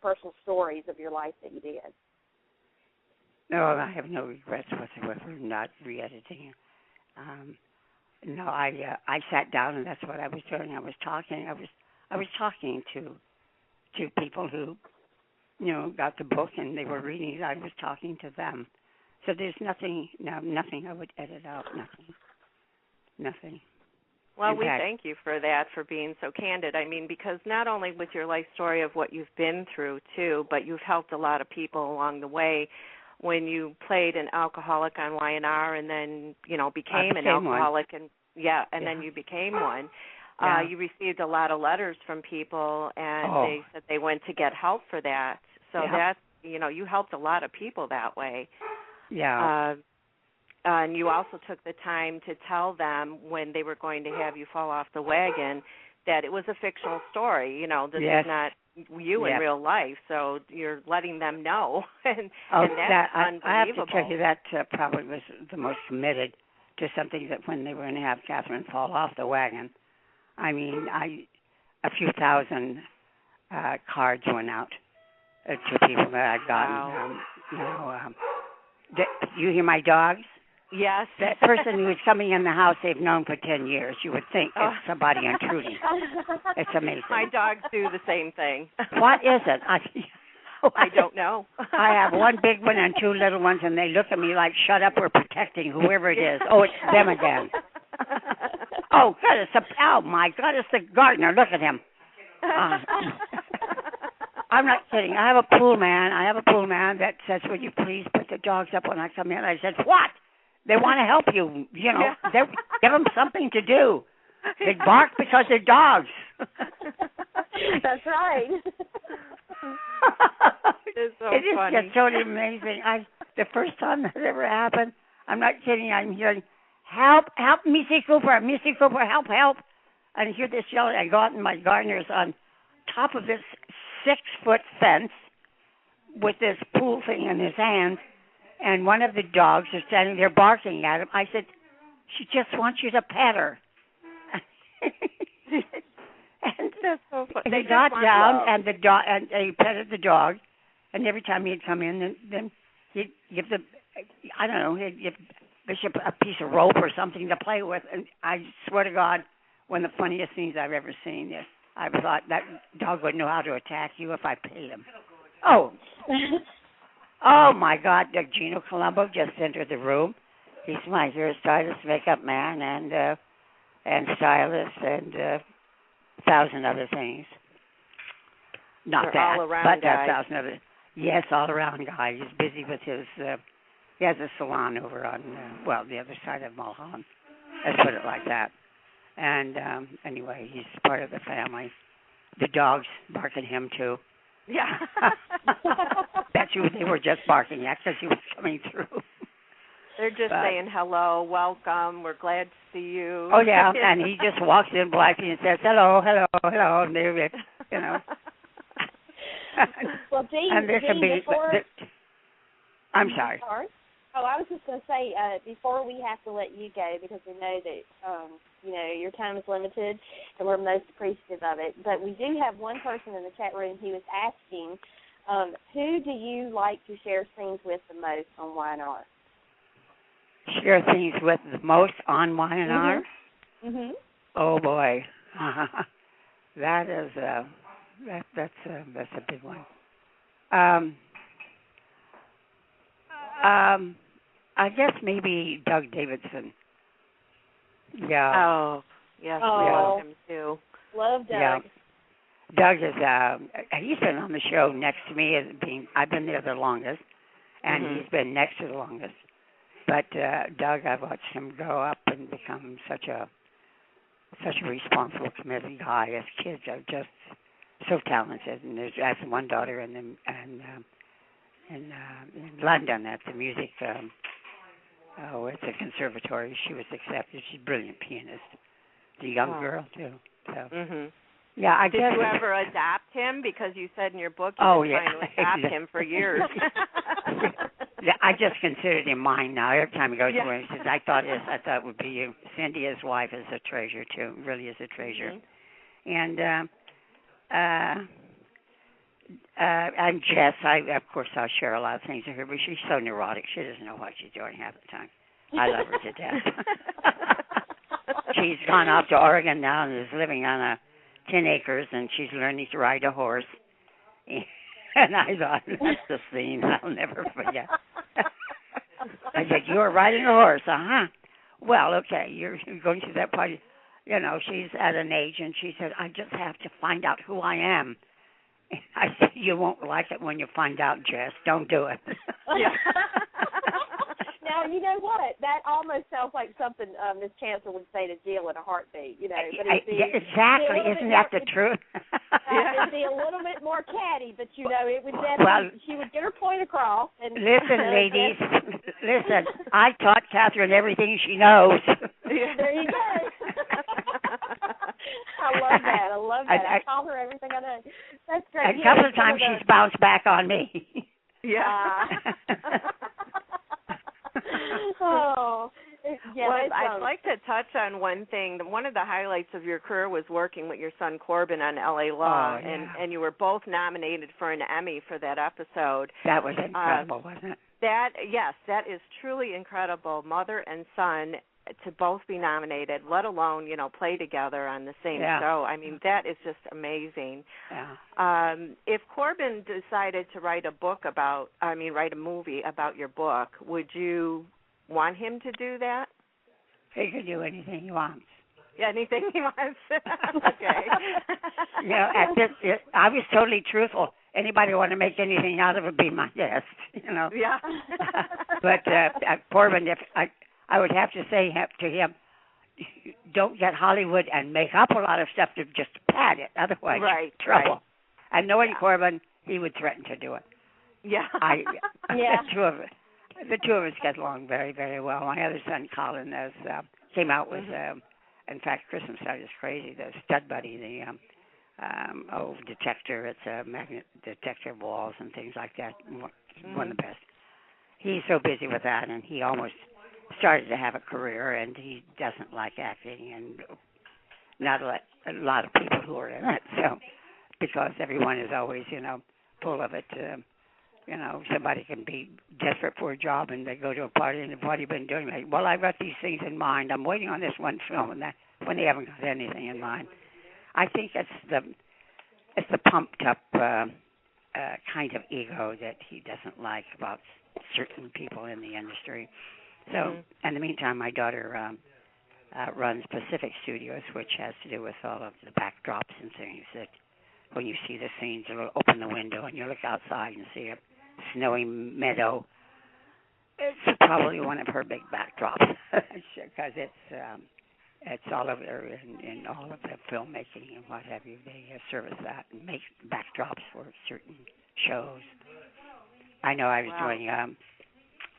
personal stories of your life that you did. No, I have no regrets whatsoever not re-editing. No, I sat down and that's what I was doing. I was talking to people who, got the book and they were reading it. I was talking to them. So there's nothing I would edit out, nothing. Well, we thank you for that, for being so candid. I mean, because not only with your life story of what you've been through, too, but you've helped a lot of people along the way. When you played an alcoholic on Y&R and then, became an alcoholic, one. Then you became one, Yeah. you received a lot of letters from people, and they said they went to get help for that. So that's, you helped a lot of people that way. Yeah. And you also took the time to tell them when they were going to have you fall off the wagon that it was a fictional story. This is not you in real life, so you're letting them know. and that's unbelievable. I have to tell you that probably was the most committed to something that when they were going to have Katherine fall off the wagon. I mean, a few thousand cards went out to people that I'd gotten. Wow. You hear my dogs? Yes. That person who's coming in the house they've known for 10 years, you would think it's somebody intruding. It's amazing. My dogs do the same thing. What is it? I don't know. I have one big one and two little ones, and they look at me like, shut up, we're protecting whoever it is. Oh, it's them again. Oh, God, oh, my God, it's the gardener. Look at him. I'm not kidding. I have a pool man that says, would you please put the dogs up when I come in? I said, what? They want to help you. Give them something to do. They bark because they're dogs. That's right. It's so it is funny. just totally amazing. The first time that ever happened, I'm not kidding, I'm hearing, help, Missy Cooper, help. And I hear this yelling. I go out and my gardener's on top of this 6-foot fence with this pool thing in his hand, and one of the dogs is standing there barking at him. I said, she just wants you to pet her. And that's so funny. he got down and the dog, and he petted the dog, and every time he'd come in, then he'd give he'd give Bishop a piece of rope or something to play with. And I swear to God, one of the funniest things I've ever seen is I thought that dog would know how to attack you if I paid him. Oh. Oh, my God, Gino Colombo just entered the room. He's my hairstylist, makeup man, and stylist, and 1,000 other things. Not They're that, all around but guy. 1,000 other. Yes, all-around guy. He's busy with his, he has a salon over on, the other side of Mulholland. Let's put it like that. And anyway, he's part of the family. The dogs bark at him, too. Yeah. Bet you they were just barking at because he was coming through. They're just saying hello, welcome, we're glad to see you. Oh, yeah, and he just walks in blithely and says, hello, and they're, Well, Jeanne, and there can be, I'm sorry. Oh, I was just going to say, before we have to let you go, because we know that, your time is limited, and we're most appreciative of it, but we do have one person in the chat room who is asking, who do you like to share scenes with the most on Y&R? Share things with the most on Y&R? Mm-hmm. Oh, boy. That is, that's a big one. I guess maybe Doug Davidson. Yeah. Oh, yes, we love him too. Love Doug. Yeah. Doug is, he's been on the show next to me as being, I've been there the longest, and he's been next to the longest. But Doug, I've watched him grow up and become such a responsible, committed guy. His kids are just so talented, and there's one daughter in London at the music. It's a conservatory. She was accepted. She's a brilliant pianist. The young girl too. So. Yeah, I guess. Did you ever adopt him? Because you said in your book you've been trying to adopt him for years. I just considered him mine now. Every time he goes away, he says, I thought it would be you. Cindy, his wife, is a treasure too. Really is a treasure. And And Jess, of course I'll share a lot of things with her, but she's so neurotic. She doesn't know what she's doing half the time. I love her to death. She's gone off to Oregon now and is living on 10 acres, and she's learning to ride a horse. And I thought, that's the scene I'll never forget. I said, you're riding a horse, uh-huh. Well, okay, you're going to that party. You know, she's at an age, and she said, I just have to find out who I am. I said, you won't like it when you find out, Jess. Don't do it. Yeah. Now, you know what? That almost sounds like something Miss Chancellor would say to Jill in a heartbeat, you know. But exactly. Isn't that the truth? It'd be a little bit more catty, but, you know, it would definitely, she would get her point across. And, listen, ladies, listen, I taught Katherine everything she knows. There you go. I love that. I taught her everything I know. That's great. And a couple of times she's bounced back on me. Yeah. Oh, yeah. Well, I'd like to touch on one thing. One of the highlights of your career was working with your son Corbin on L.A. Law, and you were both nominated for an Emmy for that episode. That was incredible, wasn't it? That is truly incredible. Mother and son to both be nominated, let alone, you know, play together on the same show. I mean, that is just amazing. Yeah. If Corbin decided to write a movie about your book, would you want him to do that? He can do anything he wants. Yeah, anything he wants. Okay. You know, I was totally truthful. Anybody want to make anything out of it, be my guest, you know. Yeah. But Corbin, if I would have to say to him, don't get Hollywood and make up a lot of stuff to just pad it. Otherwise, trouble. Right. And knowing Corbin, he would threaten to do it. Yeah. The two of us get along very, very well. My other son, Colin, came out with, in fact, Christmas started is crazy, the Stud Buddy, the detector. It's a magnet detector of walls and things like that. One of the best. He's so busy with that, and he almost started to have a career, and he doesn't like acting, and not a lot of people who are in it. So, because everyone is always, you know, full of it. You know, somebody can be desperate for a job, and they go to a party, and what have you been doing? Like, well, I've got these things in mind. I'm waiting on this one film, and that when they haven't got anything in mind. I think it's the pumped up kind of ego that he doesn't like about certain people in the industry. So, in the meantime, my daughter runs Pacific Studios, which has to do with all of the backdrops and things that when you see the scenes, you'll open the window and you look outside and see a snowy meadow. It's probably one of her big backdrops because it's all over there in all of the filmmaking and what have you. They service that and make backdrops for certain shows. I know I was doing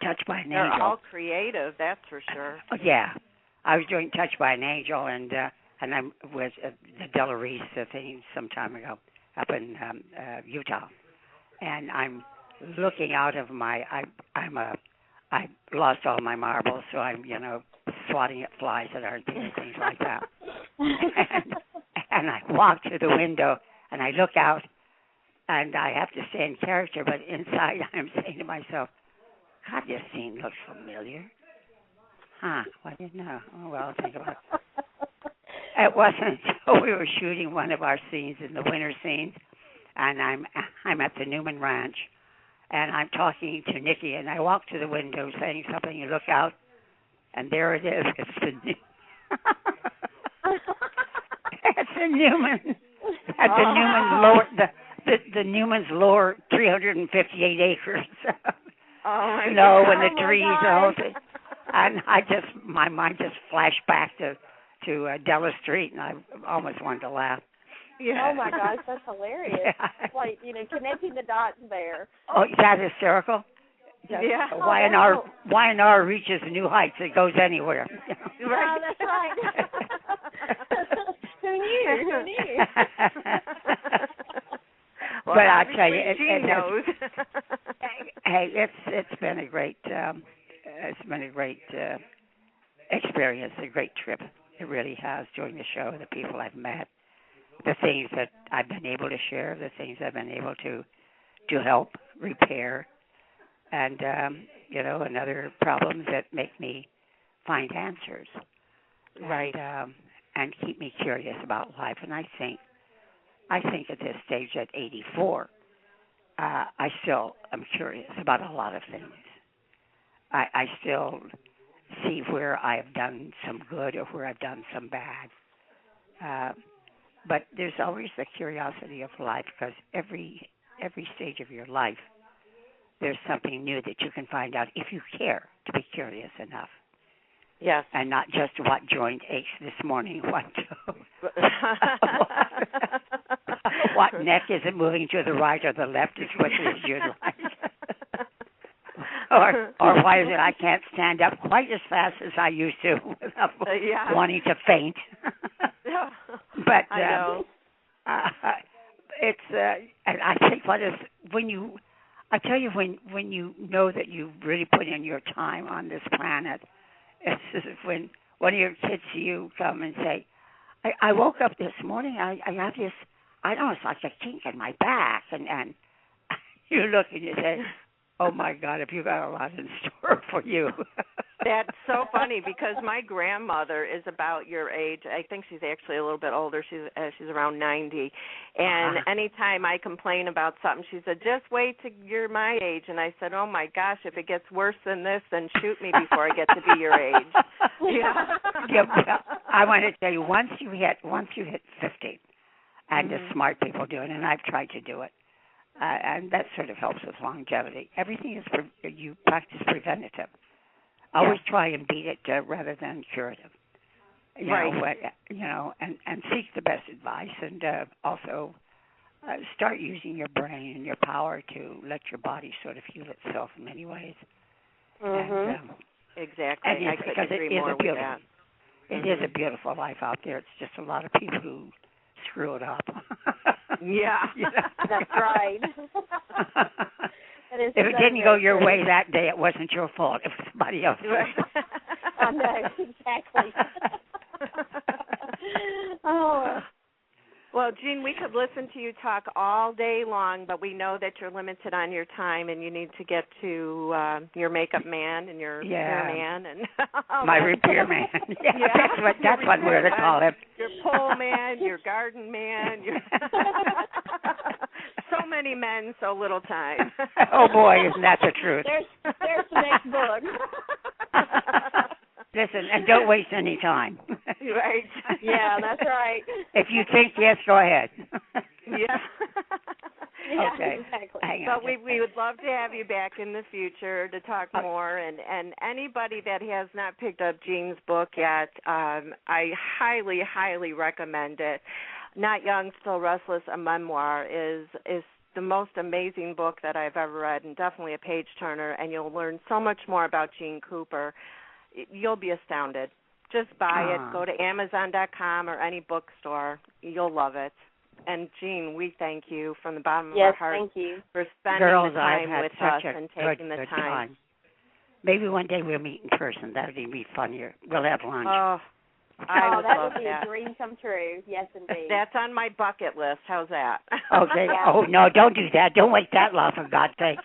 Touched by an Angel. They're all creative, that's for sure. Yeah. I was doing Touched by an Angel, and I was the Della Reese thing some time ago up in Utah. And I'm looking out of I lost all my marbles, so I'm, you know, swatting at flies that aren't there and things like that. and I walk to the window, and I look out, and I have to stay in character, but inside I'm saying to myself, God, this scene looks familiar. Huh, well, I didn't know. Oh, well, I'll think about it. It wasn't until we were shooting one of our scenes in the winter scenes, and I'm at the Newman Ranch, and I'm talking to Nikki, and I walk to the window saying something, and look out, and there it is. It's the Newman. At the Newman's lower, the Newman's lower 358 acres. Snow and the trees and all that. And my mind just flashed back to Della Street, and I almost wanted to laugh. Yeah. Oh my gosh, that's hilarious. Yeah. It's like, you know, connecting the dots there. Oh, is that hysterical? Yeah. Y&R reaches new heights. It goes anywhere. Right. Oh, that's right. Who knew? Well, but I'll tell you, she knows. Hey, it's been a great experience, a great trip. It really has. Doing the show, the people I've met, the things that I've been able to share, the things I've been able to help repair, and and other problems that make me find answers, right, and keep me curious about life. And I think at this stage, at 84, I still am curious about a lot of things. I still see where I have done some good or where I've done some bad. But there's always the curiosity of life, because every stage of your life, there's something new that you can find out if you care to be curious enough. Yes. And not just what joint aches this morning, what neck is it moving to the right or the left as quickly as you'd like. or why is it I can't stand up quite as fast as I used to without wanting to faint. But I know. It's and I think when you know that you really put in your time on this planet, it's as if when one of your kids to you come and say, I woke up this morning, I have this, I don't know, it's like a kink in my back, and you look and you say, oh my God, have you got a lot in store for you? That's so funny, because my grandmother is about your age. I think she's actually a little bit older. She's around 90. And anytime I complain about something, she said, just wait till you're my age. And I said, oh my gosh, if it gets worse than this, then shoot me before I get to be your age. Well, I want to tell you, once you hit 50, and the smart people do it, and I've tried to do it, and that sort of helps with longevity. Everything is you practice preventative. Always try and beat it rather than curative. You know, and seek the best advice, and also start using your brain and your power to let your body sort of heal itself in many ways. And, exactly. I couldn't agree more with that. It is a beautiful life out there. It's just a lot of people who screw it up. That's right. If it didn't go your way that day, it wasn't your fault. It was somebody else's. I know, exactly. Well, Jeanne, we could listen to you talk all day long, but we know that you're limited on your time, and you need to get to your makeup man and your hair man and my repair man. That's what we're to call him. Your pole man, your garden man. So many men, so little time. Oh boy, isn't that the truth? There's the next book. Listen, and don't waste any time. Right. Yeah, that's right. If you think yes, go ahead. Okay. Exactly. But we would love to have you back in the future to talk more. And anybody that has not picked up Jeanne's book yet, I highly, highly recommend it. Not Young, Still Restless, a memoir is the most amazing book that I've ever read, and definitely a page turner. And you'll learn so much more about Jeanne Cooper. You'll be astounded. Just buy it. Go to Amazon.com or any bookstore. You'll love it. And, Jeanne, we thank you from the bottom of our heart for spending the time with us and taking the time. Maybe one day we'll meet in person. That would be funnier. We'll have lunch. That would be a dream come true. Yes, indeed. That's on my bucket list. How's that? Okay. Oh, no, don't do that. Don't wait that long, for God's sake.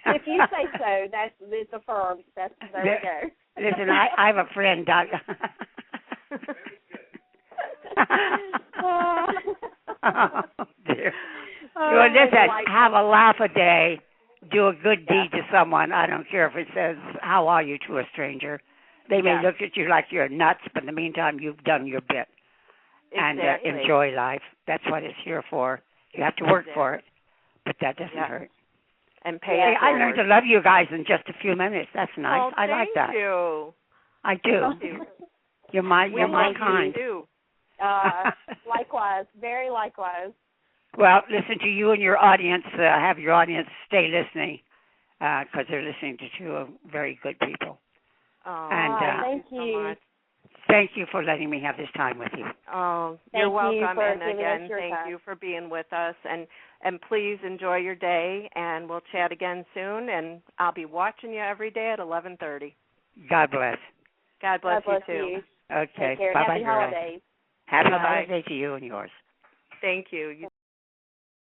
If you say so, it's affirmed. There we go. Listen, I have a friend, Doc. Oh, dear. Well, listen, have a laugh a day. Do a good deed to someone. I don't care if it says, how are you, to a stranger. They may look at you like you're nuts, but in the meantime, you've done your bit. Exactly. And enjoy life. That's what it's here for. You have to work for it, but that doesn't hurt. And pay it I learned to love you guys in just a few minutes. That's nice. Oh, I like that. Thank you. I do. You're my kind. You too. Likewise, very likewise. Well, listen to you and your audience. Have your audience stay listening, because they're listening to two very good people. Thank you. Thank you for letting me have this time with you. Oh, you're welcome. And again, thank you for being with us. And please enjoy your day, and we'll chat again soon. And I'll be watching you every day at 11:30. God bless. God bless you too. Okay. Take care. Bye-bye, Happy girl. holidays. Happy Bye-bye. holiday to you and yours. Thank you.